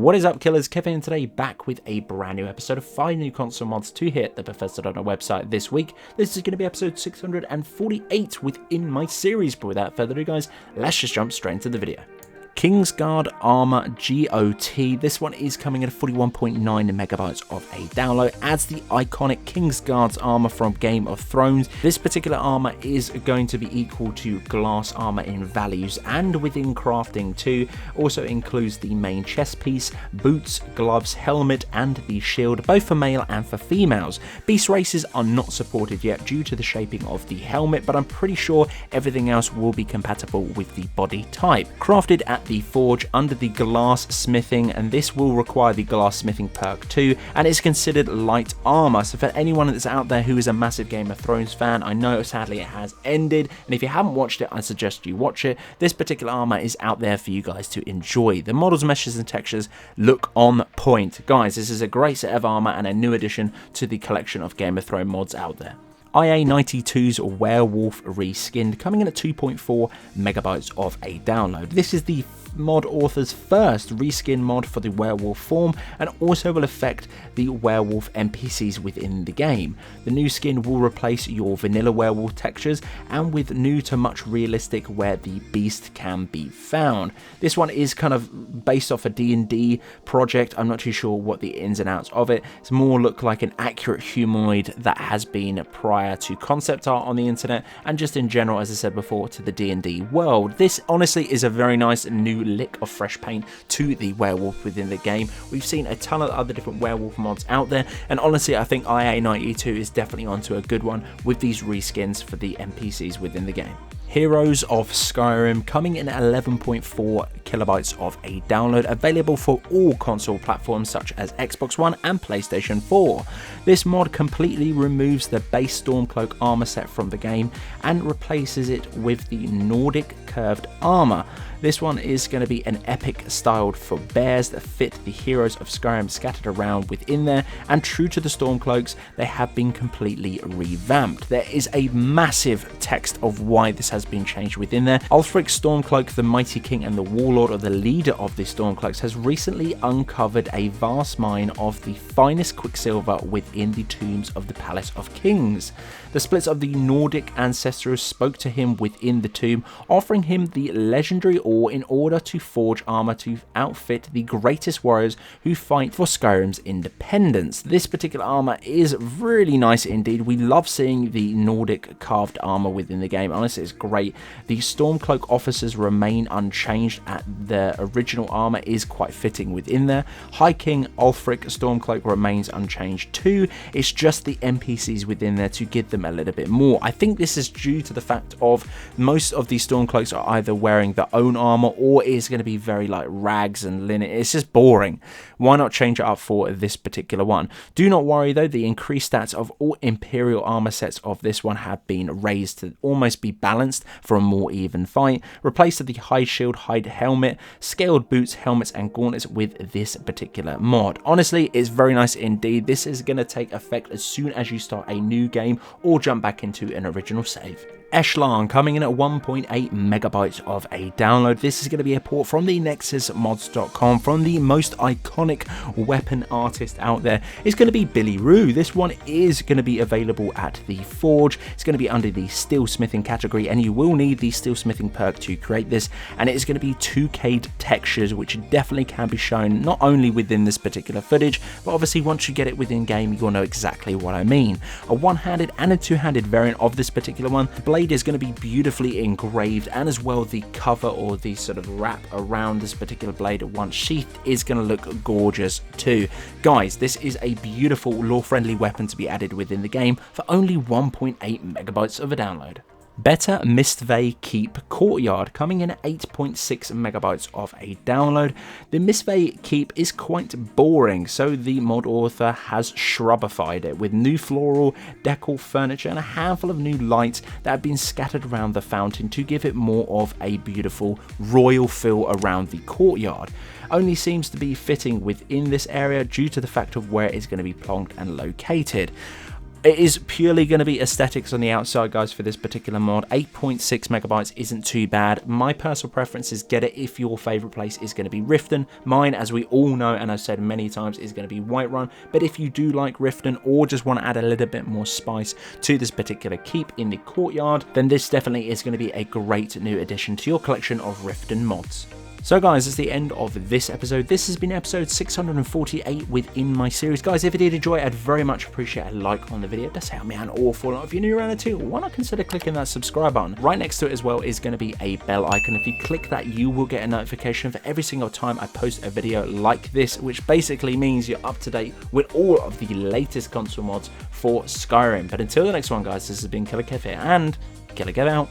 What is up, killers? Kevin today, back with a brand new episode of 5 new console mods to hit the Bethesda on our website this week. This is going to be episode 648 within my series, but without further ado guys, let's just jump straight into the video. Kingsguard Armor GOT. This one is coming at 41.9 megabytes of a download. Adds the iconic Kingsguard's armor from Game of Thrones. This particular armor is going to be equal to glass armor in values and within crafting too. Also includes the main chest piece, boots, gloves, helmet, and the shield, both for male and for females. Beast races are not supported yet due to the shaping of the helmet, but I'm pretty sure everything else will be compatible with the body type. Crafted at the forge under the glass smithing, and this will require the glass smithing perk too, and it's considered light armor. So for anyone that's out there who is a massive Game of Thrones fan, I know sadly it has ended, and if you haven't watched it, I suggest you watch it. This particular armor is out there for you guys to enjoy. The models, meshes, and textures look on point. Guys, this is a great set of armor and a new addition to the collection of Game of Thrones mods out there. IA92's Werewolf Reskinned, coming in at 2.4 megabytes of a download. This is the mod author's first reskin mod for the werewolf form, and also will affect the werewolf NPCs within the game. The new skin will replace your vanilla werewolf textures, and with new to much realistic where the beast can be found. This one is kind of based off a D&D project. I'm not too sure what the ins and outs of it. It's more look like an accurate humanoid that has been prior to concept art on the internet, and just in general, as I said before, to the D&D world. This honestly is a very nice new lick of fresh paint to the werewolf within the game. We've seen a ton of other different werewolf mods out there, and honestly I think IA92 is definitely onto a good one with these reskins for the NPCs within the game. Heroes of Skyrim, coming in at 11.4 kilobytes of a download, available for all console platforms such as Xbox One and PlayStation 4. This mod completely removes the base Stormcloak armor set from the game and replaces it with the Nordic curved armor. This one is going to be an epic styled for bears that fit the Heroes of Skyrim scattered around within there, and true to the Stormcloaks, they have been completely revamped. There is a massive text of why this has been changed within there. Ulfric Stormcloak, the Mighty King and the Warlord, or the leader of the Stormcloaks, has recently uncovered a vast mine of the finest quicksilver within the tombs of the Palace of Kings. The splits of the Nordic ancestors spoke to him within the tomb, offering him the legendary ore in order to forge armor to outfit the greatest warriors who fight for Skyrim's independence. This particular armor is really nice indeed. We love seeing the Nordic carved armor within the game. Honestly, it's great. The Stormcloak officers remain unchanged, at the original armor is quite fitting within there. High King Ulfric Stormcloak remains unchanged too. It's just the NPCs within there to give them a little bit more. I think this is due to the fact of most of these Stormcloaks are either wearing their own armor or is going to be very like rags and linen. It's just boring. Why not change it up for this particular one? Do not worry though, the increased stats of all Imperial armor sets of this one have been raised to almost be balanced for a more even fight. Replace the high shield, hide helmet, scaled boots, helmets and gauntlets with this particular mod. Honestly, it's very nice indeed. This is going to take effect as soon as you start a new game or jump back into an original save. Echelon, coming in at 1.8 megabytes of a download. This is going to be a port from the hospitals.Com from the most iconic weapon artist out there. It's going to be Billyroo. This one is going to be available at the Forge. It's going to be under the steelsmithing category, and you will need the steelsmithing perk to create this, and it is going to be 2K'd textures, which definitely can be shown not only within this particular footage, but obviously once you get it within game, you'll know exactly what I mean. A one-handed and a two-handed variant of this particular one. The blade is going to be beautifully engraved, and as well the cover or the sort of wrap around this particular blade once sheathed is going to look gorgeous too. Guys, this is a beautiful lore-friendly weapon to be added within the game for only 1.8 megabytes of a download. Better Mistveil Keep Courtyard, coming in at 8.6 megabytes of a download. The Mistveil Keep is quite boring, so the mod author has shrubified it with new floral decor furniture and a handful of new lights that have been scattered around the fountain to give it more of a beautiful royal feel around the courtyard. Only seems to be fitting within this area due to the fact of where it's going to be plonked and located. It is purely going to be aesthetics on the outside, guys, for this particular mod. 8.6 megabytes isn't too bad. My personal preference is get it if your favorite place is going to be Riften. Mine, as we all know, and I've said many times, is going to be Whiterun. But if you do like Riften or just want to add a little bit more spice to this particular keep in the Courtyard, then this definitely is going to be a great new addition to your collection of Riften mods. So guys, that's the end of this episode. This has been episode 648 within my series. Guys, if you did enjoy it, I'd very much appreciate a like on the video. It does help me out an awful lot. If you're new around it too, why not consider clicking that subscribe button? Right next to it as well is going to be a bell icon. If you click that, you will get a notification for every single time I post a video like this, which basically means you're up to date with all of the latest console mods for Skyrim. But until the next one, guys, this has been Killerkev here, and Killerkev out.